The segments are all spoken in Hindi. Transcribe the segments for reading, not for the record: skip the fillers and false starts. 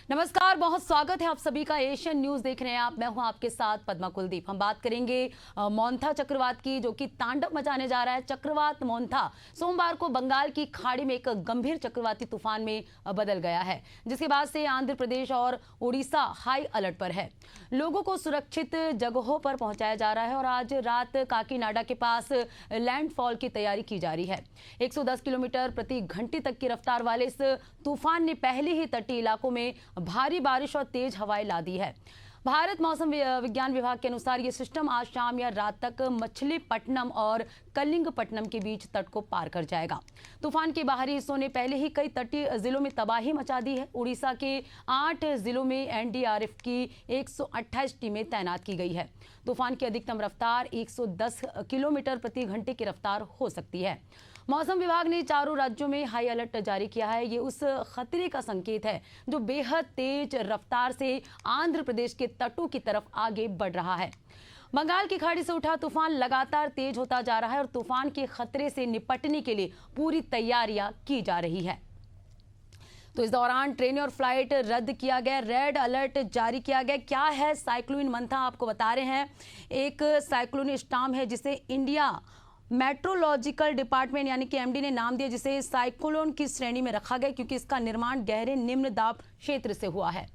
नमस्कार, बहुत स्वागत है आप सभी का। एशियन न्यूज देख रहे हैं आप। मैं हूं आपके साथ पद्मा कुलदीप। हम बात करेंगे मोंथा चक्रवात की, जो कि तांडव मचाने जा रहा है। चक्रवात मोंथा सोमवार को बंगाल की खाड़ी में एक गंभीर चक्रवाती तूफान में बदल गया है, जिसके बाद से आंध्र प्रदेश और उड़ीसा हाई अलर्ट पर है। लोगों को सुरक्षित जगहों पर पहुंचाया जा रहा है और आज रात काकीनाडा के पास लैंडफॉल की तैयारी की जा रही है। 110 किलोमीटर प्रति घंटे तक की रफ्तार वाले इस तूफान ने पहले ही तटीय इलाकों में भारी बारिश और तेज हवाएं ला दी है। भारत मौसम विज्ञान विभाग के अनुसार ये सिस्टम आज शाम या रात तक मछलीपट्टनम और कलिंगपट्टनम के बीच तट को पार कर जाएगा। तूफान के बाहरी हिस्सों ने पहले ही कई तटीय जिलों में तबाही मचा दी है। उड़ीसा के 8 जिलों में एनडीआरएफ की 128 टीमें तैनात की गई है। तूफान की अधिकतम रफ्तार 110 किलोमीटर प्रति घंटे की रफ्तार हो सकती है। मौसम विभाग ने चारों राज्यों में हाई अलर्ट जारी किया है। ये उस खतरे का संकेत है जो बेहद तेज रफ्तार से आंध्र प्रदेश के तटों की तरफ आगे बढ़ रहा है। बंगाल की खाड़ी से उठा तूफान लगातार तेज होता जा रहा है और तूफान के खतरे से निपटने के लिए पूरी तैयारियां की जा रही है। तो इस दौरान ट्रेनें और फ्लाइट रद्द किया गया, रेड अलर्ट जारी किया गया। क्या है साइक्लोन मंथा, आपको बता रहे हैं। एक साइक्लोन स्टॉर्म है जिसे इंडिया मेट्रोलॉजिकल डिपार्टमेंट यानी कि एमडी ने नाम दिया, जिसे साइक्लोन की श्रेणी में रखा गया क्योंकि इसका निर्माण गहरे निम्न दाब क्षेत्र से हुआ है।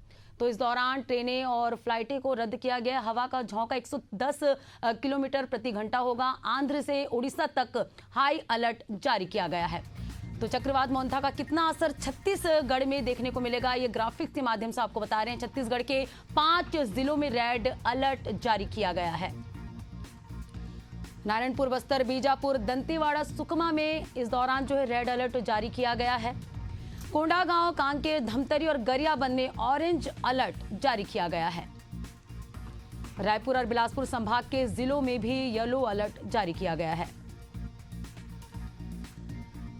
तो इस दौरान ट्रेनें और फ्लाइटें को रद्द किया गया। हवा का झोंका 110 किलोमीटर प्रति घंटा होगा। आंध्र से उड़ीसा तक हाई अलर्ट जारी किया गया है। तो चक्रवात मोंथा का कितना असर छत्तीसगढ़ में देखने को मिलेगा, ये ग्राफिक्स के माध्यम से आपको बता रहे हैं। छत्तीसगढ़ के 5 जिलों में रेड अलर्ट जारी किया गया है। नारायणपुर, बस्तर, बीजापुर, दंतेवाड़ा, सुकमा में इस दौरान जो है रेड अलर्ट जारी किया गया है। कोंडागांव, कांकेर, धमतरी और गरियाबंद में ऑरेंज अलर्ट जारी किया गया है। रायपुर और बिलासपुर संभाग के जिलों में भी येलो अलर्ट जारी किया गया है।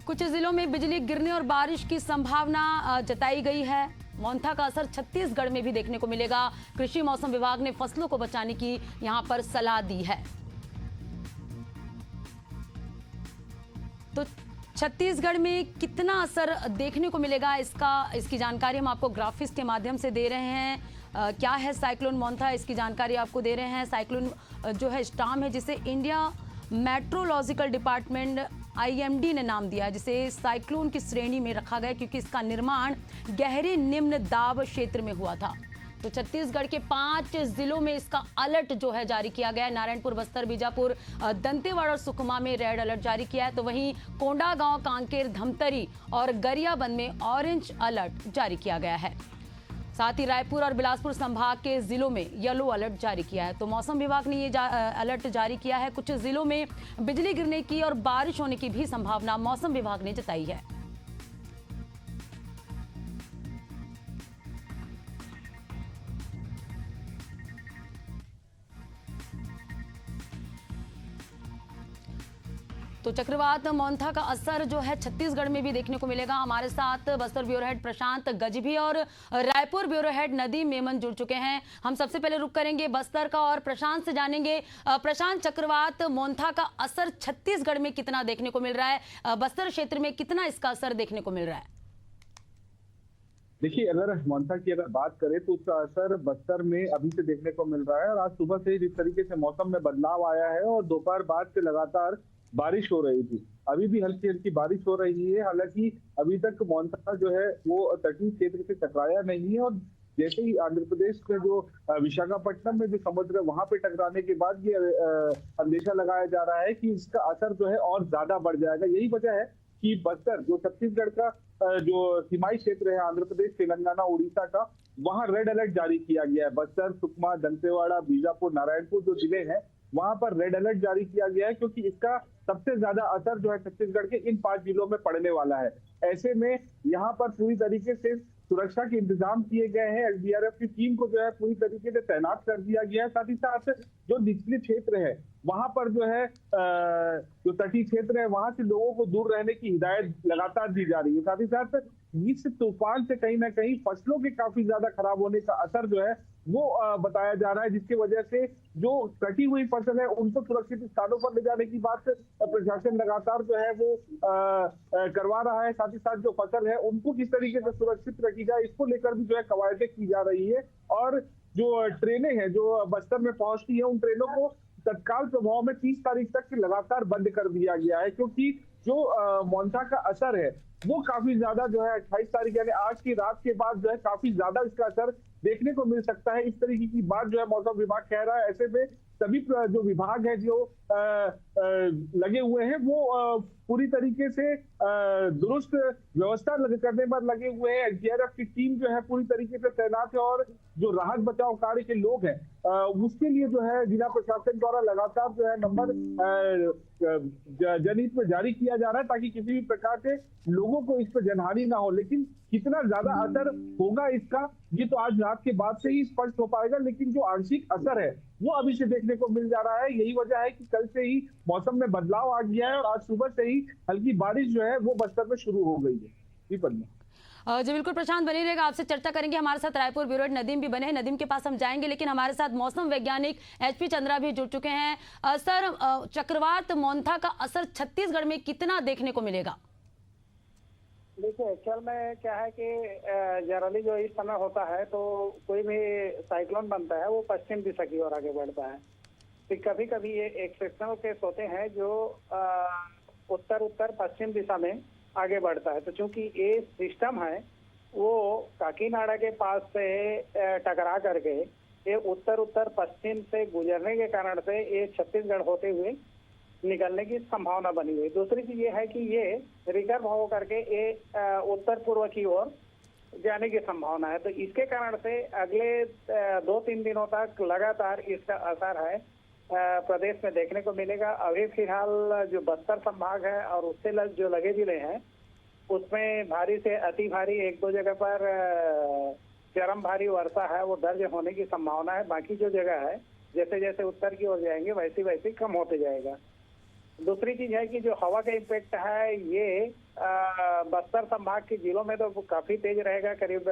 कुछ जिलों में बिजली गिरने और बारिश की संभावना जताई गई है। मोंथा का असर छत्तीसगढ़ में भी देखने को मिलेगा। कृषि मौसम विभाग ने फसलों को बचाने की यहां पर सलाह दी है। तो छत्तीसगढ़ में कितना असर देखने को मिलेगा, इसकी जानकारी हम आपको ग्राफिक्स के माध्यम से दे रहे हैं। क्या है साइक्लोन मोंथा, इसकी जानकारी आपको दे रहे हैं। साइक्लोन जो है स्टॉर्म है जिसे इंडिया मेट्रोलॉजिकल डिपार्टमेंट आईएमडी ने नाम दिया है, जिसे साइक्लोन की श्रेणी में रखा गया क्योंकि इसका निर्माण गहरे निम्न दाब क्षेत्र में हुआ था। तो छत्तीसगढ़ के 5 जिलों में इसका अलर्ट जो है जारी किया गया है। नारायणपुर, बस्तर, बीजापुर, दंतेवाड़ा और सुकमा में रेड अलर्ट जारी किया है। तो वहीं कोंडागांव, कांकेर, धमतरी और गरियाबंद में ऑरेंज अलर्ट जारी किया गया है। साथ ही रायपुर और बिलासपुर संभाग के जिलों में येलो अलर्ट जारी किया है। तो मौसम विभाग ने ये अलर्ट जारी किया है। कुछ जिलों में बिजली गिरने की और बारिश होने की भी संभावना मौसम विभाग ने जताई है। तो चक्रवात मोंथा का असर जो है छत्तीसगढ़ में भी देखने को मिलेगा। हमारे साथ बस्तर ब्यूरो हेड प्रशांत गजभी और रायपुर ब्यूरो हेड नदीम मेमन जुड़ चुके हैं। हम सबसे पहले रुक करेंगे बस्तर का और प्रशांत से जानेंगे। प्रशांत, चक्रवात मोंथा का असर छत्तीसगढ़ में कितना देखने को मिल रहा है, बस्तर क्षेत्र में कितना इसका असर देखने को मिल रहा है? देखिए, अगर मोंथा की बात करें तो उसका असर बस्तर में अभी से देखने को मिल रहा है। और आज सुबह से जिस तरीके से मौसम में बदलाव आया है और दोपहर बाद से लगातार बारिश हो रही थी, अभी भी हल्की हल्की बारिश हो रही है। हालांकि अभी तक मोंथा जो है वो तटीय क्षेत्र से टकराया नहीं है। और जैसे ही आंध्र प्रदेश में जो विशाखापट्टनम में जो समुद्र है वहां पे टकराने के बाद ये अंदेशा लगाया जा रहा है कि इसका असर जो है और ज्यादा बढ़ जाएगा। यही वजह है कि बस्तर, जो छत्तीसगढ़ का जो सीमाई क्षेत्र है आंध्र प्रदेश, तेलंगाना, उड़ीसा का, वहां रेड अलर्ट जारी किया गया है। बस्तर, सुकमा, दंतेवाड़ा, बीजापुर, नारायणपुर जो जिले हैं वहां पर रेड अलर्ट जारी किया गया है क्योंकि इसका सबसे ज्यादा असर जो है छत्तीसगढ़ के इन 5 जिलों में पड़ने वाला है। ऐसे में यहाँ पर पूरी तरीके से सुरक्षा के इंतजाम किए गए हैं। एसडीआरएफ की टीम को जो है पूरी तरीके से तैनात कर दिया गया है। साथ ही साथ जो निचले क्षेत्र है वहां पर जो है जो तटीय क्षेत्र है वहां से लोगों को दूर रहने की हिदायत लगातार दी जा रही है। साथ ही साथ इस तूफान से कहीं ना कहीं फसलों के काफी ज्यादा खराब होने का असर जो है वो बताया जा रहा है, जिसकी वजह से जो कटी हुई फसल है उनको सुरक्षित स्थानों पर ले जाने की बात प्रशासन लगातार जो है वो करवा रहा है। साथ ही साथ जो फसल है उनको किस तरीके से सुरक्षित रखी जाए, इसको लेकर भी जो है कवायदें की जा रही है। और जो ट्रेनें हैं जो बस्तर में पहुंचती है, उन ट्रेनों को तत्काल प्रभाव में 30 तारीख तक लगातार बंद कर दिया गया है, क्योंकि जो मोंथा का असर है वो काफी ज्यादा जो है 28 तारीख यानी आज की रात के बाद जो है काफी ज्यादा इसका असर देखने को मिल सकता है। इस तरीके की बात जो है मौसम विभाग कह रहा है। ऐसे में सभी जो विभाग है जो लगे हुए हैं वो पूरी तरीके से दुरुस्त व्यवस्था करने पर लगे हुए हैं। एनडीआरएफ की टीम जो है पूरी तरीके से तैनात है और जो राहत बचाव कार्य के लोग हैं उसके लिए जो है जिला प्रशासन द्वारा लगातार जो है नंबर जनहित में जारी किया जा रहा है, ताकि किसी भी प्रकार से लोगों को इस पर जनहानि ना हो। लेकिन कितना ज्यादा असर होगा इसका, ये तो आज रात के बाद से ही स्पष्ट हो पाएगा। लेकिन जो आंशिक असर है वो अभी से देखने को मिल जा रहा है। यही वजह है कि कल से ही मौसम में बदलाव आ गया है और आज सुबह से ही हल्की बारिश जो है वो बस्तर में शुरू हो गई है। जी पन्ना। जी बिल्कुल प्रशांत, बने रहेगा, आपसे चर्चा करेंगे। हमारे साथ रायपुर ब्यूरो हेड नदीम भी बने हैं, नदीम के पास हम जाएंगे, लेकिन हमारे साथ मौसम वैज्ञानिक एचपी चंद्रा भी जुड़ चुके हैं। सर, चक्रवात मोंथा का असर छत्तीसगढ़ में कितना देखने को मिलेगा? देखिए, एक्चुअल में क्या है कि जनरली जो इस समय होता है तो कोई भी साइक्लोन बनता है वो पश्चिम दिशा की ओर आगे बढ़ता है। तो कभी कभी ये एक्सेप्शनल केस होते हैं जो उत्तर उत्तर पश्चिम दिशा में आगे बढ़ता है। तो चूंकि ये सिस्टम है वो काकीनाडा के पास से टकरा करके ये उत्तर उत्तर पश्चिम से गुजरने के कारण से ये छत्तीसगढ़ होते हुए निकलने की संभावना बनी हुई। दूसरी चीज ये है कि ये रिकर्व हो करके ये उत्तर पूर्व की ओर जाने की संभावना है। तो इसके कारण से अगले 2-3 दिनों तक लगातार इसका असर है प्रदेश में देखने को मिलेगा। अभी फिलहाल जो बस्तर संभाग है और उससे जो लगे जिले हैं उसमें भारी से अति भारी 1-2 जगह पर चरम भारी वर्षा है वो दर्ज होने की संभावना है। बाकी जो जगह है जैसे जैसे उत्तर की ओर जाएंगे वैसे वैसे कम होते जाएगा। दूसरी चीज है कि जो हवा का इम्पैक्ट है ये बस्तर संभाग के जिलों में तो काफी तेज रहेगा, करीब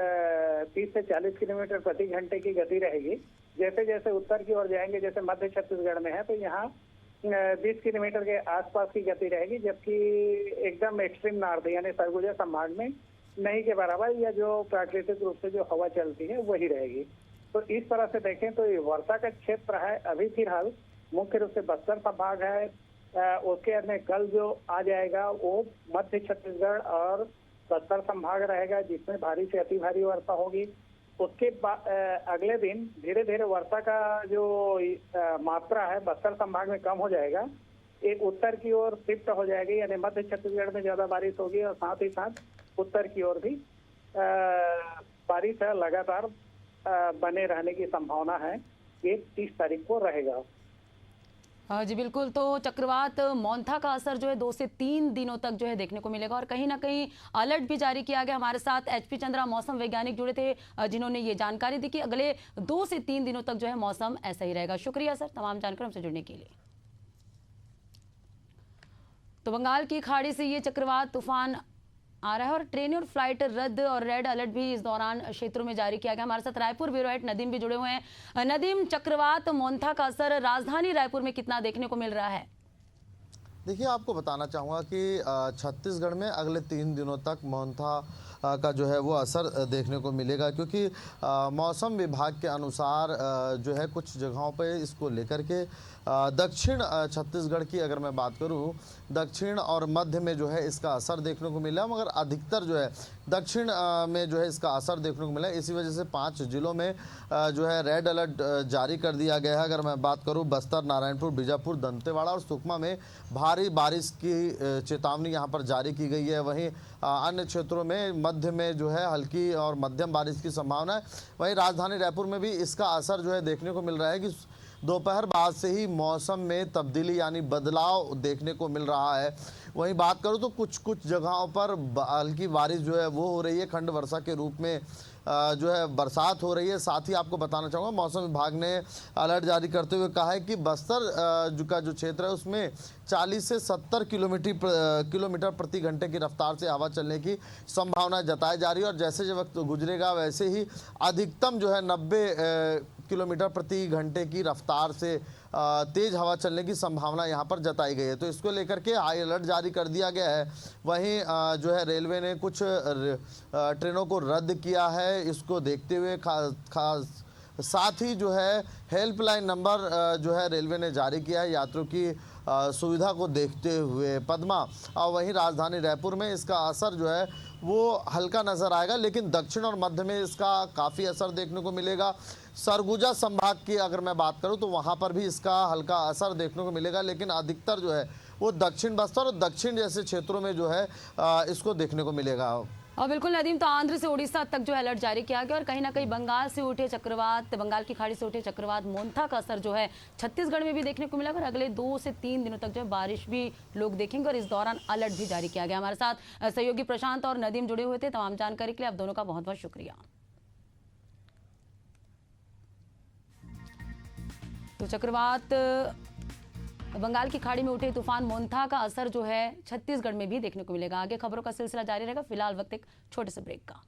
30 से 40 किलोमीटर प्रति घंटे की गति रहेगी। जैसे जैसे उत्तर की ओर जाएंगे, जैसे मध्य छत्तीसगढ़ में है तो यहाँ 20 किलोमीटर के आसपास की गति रहेगी, जबकि एकदम एक्सट्रीम नॉर्थ यानी सरगुजा संभाग में नहीं के बराबर या जो प्राकृतिक रूप से जो हवा चलती है वही रहेगी। तो इस तरह से देखें तो ये वर्षा का क्षेत्र है अभी फिलहाल मुख्य रूप से बस्तर संभाग है। उसके अन्य कल जो आ जाएगा वो मध्य छत्तीसगढ़ और बस्तर संभाग रहेगा जिसमें भारी से अति भारी वर्षा होगी। उसके बाद अगले दिन धीरे धीरे वर्षा का जो मात्रा है बस्तर संभाग में कम हो जाएगा, एक उत्तर की ओर शिफ्ट हो जाएगी, यानी मध्य छत्तीसगढ़ में ज्यादा बारिश होगी और साथ ही साथ उत्तर की ओर भी बारिश लगातार बने रहने की संभावना है। ये 30 तारीख को रहेगा। जी बिल्कुल, तो चक्रवात मोंथा का असर जो है 2 से 3 दिनों तक जो है देखने को मिलेगा और कहीं ना कहीं अलर्ट भी जारी किया गया। हमारे साथ एचपी चंद्रा मौसम वैज्ञानिक जुड़े थे जिन्होंने ये जानकारी दी कि अगले 2 से 3 दिनों तक जो है मौसम ऐसा ही रहेगा। शुक्रिया सर तमाम जानकारी हमसे जुड़ने के लिए। तो बंगाल की खाड़ी से ये चक्रवात तूफान आ रहा है और ट्रेनें और फ्लाइट रद्द और रेड अलर्ट भी इस दौरान क्षेत्रों में जारी किया गया। हमारे साथ रायपुर ब्यूरो हेड नदीम भी जुड़े हुए हैं। नदीम, चक्रवात मोंथा का असर राजधानी रायपुर में कितना देखने को मिल रहा है? देखिए, आपको बताना चाहूँगा कि छत्तीसगढ़ में अगले 3 दिनों तक मोंथा का जो है वो असर देखने को मिलेगा, क्योंकि मौसम विभाग के अनुसार जो है कुछ जगहों पे इसको लेकर के दक्षिण छत्तीसगढ़ की अगर मैं बात करूं, दक्षिण और मध्य में जो है इसका असर देखने को मिला, मगर अधिकतर जो है दक्षिण में जो है इसका असर देखने को मिला। इसी वजह से 5 जिलों में जो है रेड अलर्ट जारी कर दिया गया है। अगर मैं बात करूं बस्तर, नारायणपुर, बीजापुर, दंतेवाड़ा और सुकमा में भारी बारिश की चेतावनी यहां पर जारी की गई है। वहीं अन्य क्षेत्रों में मध्य में जो है हल्की और मध्यम बारिश की संभावना है। वहीं राजधानी रायपुर में भी इसका असर जो है देखने को मिल रहा है कि दोपहर बाद से ही मौसम में तब्दीली यानी बदलाव देखने को मिल रहा है। वहीं बात करूं तो कुछ जगहों पर हल्की बारिश जो है वो हो रही है, खंड वर्षा के रूप में जो है बरसात हो रही है। साथ ही आपको बताना चाहूँगा मौसम विभाग ने अलर्ट जारी करते हुए कहा है कि बस्तर का जो क्षेत्र है उसमें 40 से 70 किलोमीटर प्रति घंटे की रफ्तार से हवा चलने की संभावना जताई जा रही है और जैसे जब वक्त गुजरेगा वैसे ही अधिकतम जो है 90 किलोमीटर प्रति घंटे की रफ्तार से तेज हवा चलने की संभावना यहां पर जताई गई है। तो इसको लेकर के हाई अलर्ट जारी कर दिया गया है। वहीं जो है रेलवे ने कुछ ट्रेनों को रद्द किया है। इसको देखते हुए खास साथ ही जो है हेल्पलाइन नंबर जो है रेलवे ने जारी किया है यात्रियों की सुविधा को देखते हुए। पद्मा, और वहीं राजधानी रायपुर में इसका असर जो है वो हल्का नज़र आएगा, लेकिन दक्षिण और मध्य में इसका काफ़ी असर देखने को मिलेगा। सरगुजा संभाग की अगर मैं बात करूं तो वहां पर भी इसका हल्का असर देखने को मिलेगा, लेकिन अधिकतर जो है वो दक्षिण बस्तर और दक्षिण जैसे क्षेत्रों में जो है इसको देखने को मिलेगा। और बिल्कुल नदीम, तो आंध्र से उड़ीसा तक जो अलर्ट जारी किया गया और कहीं ना कहीं बंगाल से उठे चक्रवात, बंगाल की खाड़ी से उठे चक्रवात मोंथा का असर जो है छत्तीसगढ़ में भी देखने को मिला और अगले 2 से 3 दिनों तक जो है बारिश भी लोग देखेंगे और इस दौरान अलर्ट भी जारी किया गया। हमारे साथ सहयोगी प्रशांत और नदीम जुड़े हुए थे। तमाम जानकारी के लिए आप दोनों का बहुत बहुत शुक्रिया। तो चक्रवात बंगाल की खाड़ी में उठे तूफान मोंथा का असर जो है छत्तीसगढ़ में भी देखने को मिलेगा। आगे खबरों का सिलसिला जारी रहेगा। फिलहाल वक्त एक छोटे से ब्रेक का।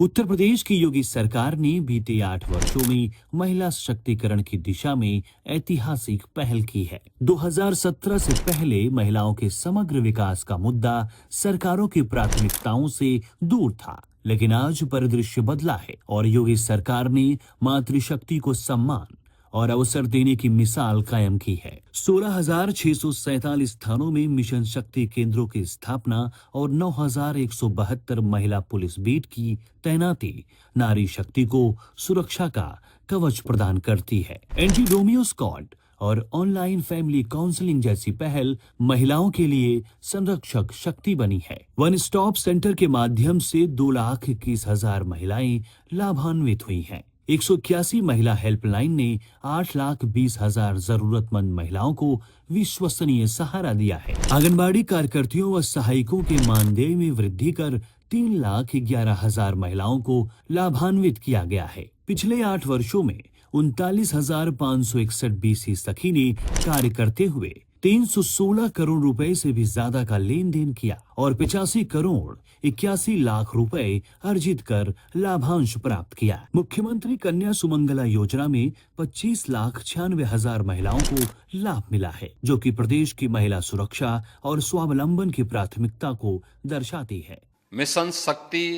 उत्तर प्रदेश की योगी सरकार ने बीते 8 वर्षों में महिला सशक्तिकरण की दिशा में ऐतिहासिक पहल की है। 2017 से पहले महिलाओं के समग्र विकास का मुद्दा सरकारों की प्राथमिकताओं से दूर था, लेकिन आज परिदृश्य बदला है और योगी सरकार ने मातृशक्ति को सम्मान और अवसर देने की मिसाल कायम की है। 16,647 थानों में मिशन शक्ति केंद्रों की स्थापना और 9,172 महिला पुलिस बीट की तैनाती नारी शक्ति को सुरक्षा का कवच प्रदान करती है। एंटी रोमियो स्क्वाड और ऑनलाइन फैमिली काउंसलिंग जैसी पहल महिलाओं के लिए संरक्षक शक्ति बनी है। वन स्टॉप सेंटर के माध्यम से 2,21,000 महिलाएं लाभान्वित हुई हैं। 181 महिला हेल्पलाइन ने 8,20,000 जरूरतमंद महिलाओं को विश्वसनीय सहारा दिया है। आंगनबाड़ी कार्यकर्तियों व सहायकों के मानदेय में वृद्धि कर 3,11,000 महिलाओं को लाभान्वित किया गया है। पिछले 8 वर्षों में 39,561 बीसी सखी ने कार्य करते हुए 316 करोड़ रुपए से भी ज्यादा का लेन देन किया और 85 करोड़ 81 लाख रुपए अर्जित कर लाभांश प्राप्त किया। मुख्यमंत्री कन्या सुमंगला योजना में 25,96,000 महिलाओं को लाभ मिला है, जो कि प्रदेश की महिला सुरक्षा और स्वावलंबन की प्राथमिकता को दर्शाती है। मिशन शक्ति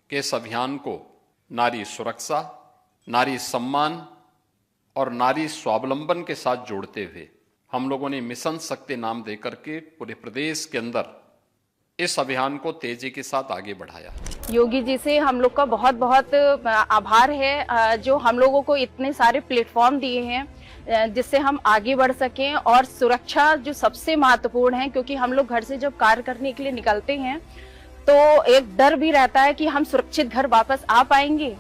के इस अभियान को नारी सुरक्षा, नारी सम्मान और नारी स्वावलंबन के साथ जोड़ते हुए हम लोगों ने मिशन शक्ति नाम देकर के पूरे प्रदेश के अंदर इस अभियान को तेजी के साथ आगे बढ़ाया। योगी जी से हम लोग का बहुत बहुत आभार है, जो हम लोगों को इतने सारे प्लेटफॉर्म दिए हैं जिससे हम आगे बढ़ सकें और सुरक्षा जो सबसे महत्वपूर्ण है, क्योंकि हम लोग घर से जब कार्य करने के लिए निकलते हैं तो एक डर भी रहता है कि हम सुरक्षित घर वापस आ पाएंगे।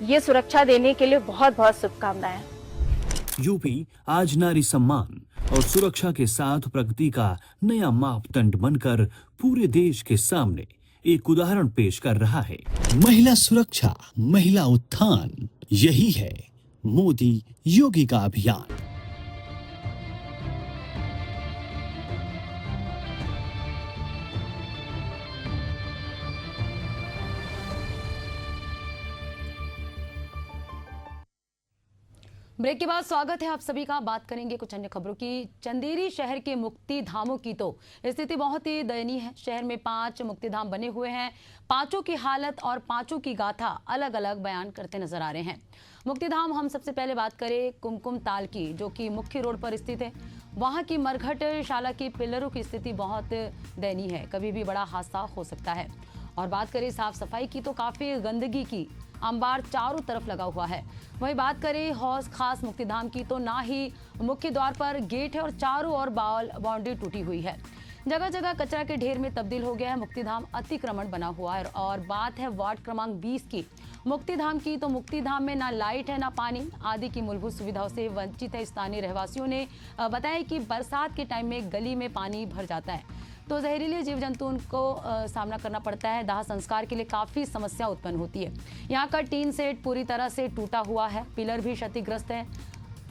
ये सुरक्षा देने के लिए बहुत बहुत शुभकामनाएं। यूपी आज नारी सम्मान और सुरक्षा के साथ प्रगति का नया मापदंड बनकर पूरे देश के सामने एक उदाहरण पेश कर रहा है। महिला सुरक्षा, महिला उत्थान, यही है मोदी योगी का अभियान। ब्रेक के बाद स्वागत है आप सभी का। बात करेंगे कुछ अन्य खबरों की। चंदेरी शहर के मुक्ति धामों की तो स्थिति बहुत ही दयनीय है। शहर में 5 मुक्ति धाम बने हुए हैं। 5 की हालत और 5 की गाथा अलग अलग बयान करते नजर आ रहे हैं। मुक्ति धाम हम सबसे पहले बात करें कुमकुम ताल की, जो कि मुख्य रोड पर स्थित है। वहां की मरघट शाला की पिलरों की स्थिति बहुत दयनीय है, कभी भी बड़ा हादसा हो सकता है। और बात करें साफ सफाई की तो काफी गंदगी की अंबार चारों तरफ लगा हुआ है। वहीं बात करें हौस खास मुक्तिधाम की तो ना ही मुख्य द्वार पर गेट है और चारों ओर बाउंड्री टूटी हुई है। जगह जगह कचरा के ढेर में तब्दील हो गया है। मुक्तिधाम अतिक्रमण बना हुआ है। और बात है वार्ड क्रमांक 20 की मुक्तिधाम की, तो मुक्तिधाम में ना लाइट है ना पानी, आदि की मूलभूत सुविधाओं से वंचित है। स्थानीय रहवासियों ने बताया कि बरसात के टाइम में गली में पानी भर जाता है तो जहरीले जीव जंतुओं को सामना करना पड़ता है। दाह संस्कार के लिए काफ़ी समस्या उत्पन्न होती है। यहाँ का टीन सेट पूरी तरह से टूटा हुआ है, पिलर भी क्षतिग्रस्त है।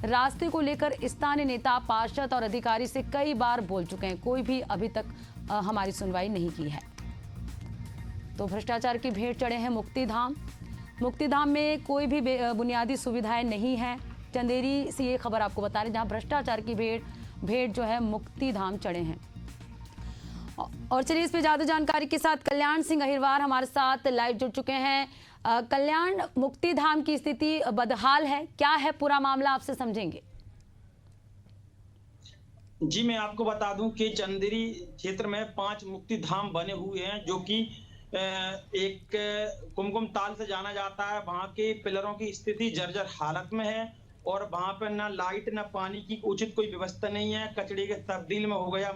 रास्ते को लेकर स्थानीय नेता, पार्षद और अधिकारी से कई बार बोल चुके हैं, कोई भी अभी तक हमारी सुनवाई नहीं की है। तो भ्रष्टाचार की भेंट चढ़े हैं मुक्तिधाम। मुक्तिधाम में कोई भी बुनियादी सुविधाएं नहीं है। चंदेरी से ये खबर आपको बता रहे, जहां भ्रष्टाचार की भेंट जो है मुक्तिधाम चढ़े हैं। और चलिए इस पे ज्यादा जानकारी के साथ कल्याण सिंह अहिरवार हमारे साथ लाइव जुड़ चुके हैं। कल्याण, मुक्तिधाम की स्थिति बदहाल है, क्या है पूरा मामला, आपसे समझेंगे। जी, मैं आपको बता दूं कि चंदेरी क्षेत्र में 5 मुक्तिधाम बने हुए हैं, जो कि एक कुमकुम ताल से जाना जाता है। वहां के पिलरों की स्थिति जर्जर हालत में है और वहां पर ना लाइट ना पानी की उचित कोई व्यवस्था नहीं है। कचड़े के तब्दील में हो गया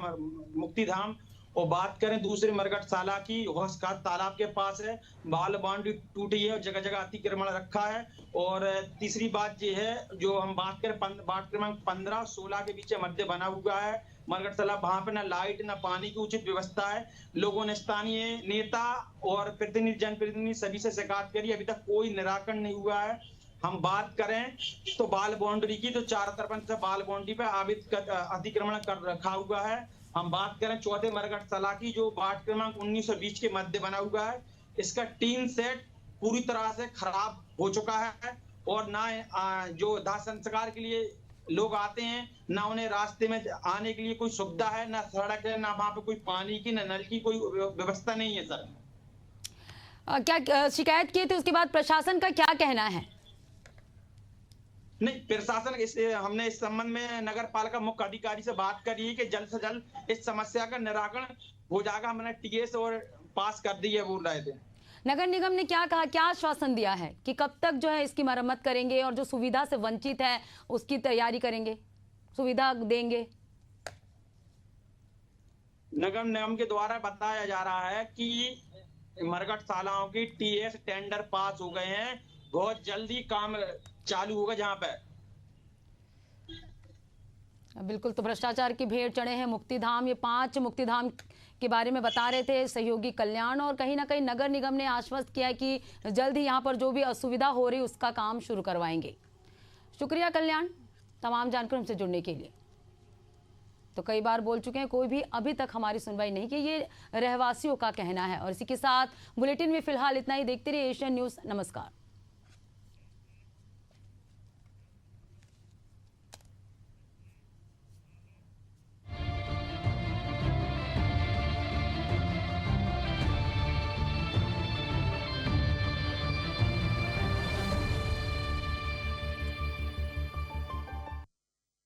मुक्तिधाम। और बात करें दूसरे मरगटशाला की, होशखास तालाब के पास है, बाल बाउंड्री टूटी है और जगह जगह अतिक्रमण रखा है। और तीसरी बात ये है, जो हम बात करें वार्ड क्रमांक 15-16 के बीच मध्य बना हुआ है मरगटशाला, वहां पे ना लाइट ना पानी की उचित व्यवस्था है। लोगों ने स्थानीय नेता और प्रतिनिधि, जनप्रतिनिधि सभी से शिकायत करी, अभी तक कोई निराकरण नहीं हुआ है। हम बात करें तो बाल बाउंड्री की, तो चारों तरफ से बाल बाउंड्री पे अतिक्रमण कर रखा हुआ है। हम बात करें चौथे मरगटशाला की, जो वार्ड क्रमांक 19 और 20 के मध्य बना हुआ है, इसका टीन सेट पूरी तरह से खराब हो चुका है और ना जो दाह संस्कार के लिए लोग आते हैं, ना उन्हें रास्ते में आने के लिए कोई सुविधा है, ना सड़क है, ना वहां पे कोई पानी की, ना नल की कोई व्यवस्था नहीं है। सर, क्या शिकायत की थी, उसके बाद प्रशासन का क्या कहना है? नहीं, प्रशासन हमने इस संबंध में नगर पालिका मुख्य अधिकारी से बात करी है कि जल्द से जल्द इस समस्या का निराकरण हो जाएगा। हमने टीएस और पास कर दी है, बोल रहे थे। नगर निगम ने क्या कहा, क्या आश्वासन दिया है कि कब तक जो है इसकी मरम्मत करेंगे और जो सुविधा से वंचित है उसकी तैयारी करेंगे, सुविधा देंगे? नगर निगम के द्वारा बताया जा रहा है कि मरगटशालाओं की टीएस टेंडर पास हो गए हैं, बहुत जल्दी काम चालू होगा जहां पे। बिल्कुल, तो भ्रष्टाचार की भेंट चढ़े हैं मुक्तिधाम। ये 5 मुक्तिधाम के बारे में बता रहे थे सहयोगी कल्याण, और कहीं ना कहीं नगर निगम ने आश्वस्त किया है कि जल्द ही यहाँ पर जो भी असुविधा हो रही उसका काम शुरू करवाएंगे। शुक्रिया कल्याण तमाम जानकर हमसे जुड़ने के लिए। तो कई बार बोल चुके हैं, कोई भी अभी तक हमारी सुनवाई नहीं की, ये रहवासियों का कहना है। और इसी के साथ बुलेटिन में फिलहाल इतना ही। देखते रहिए एशियन न्यूज़। नमस्कार।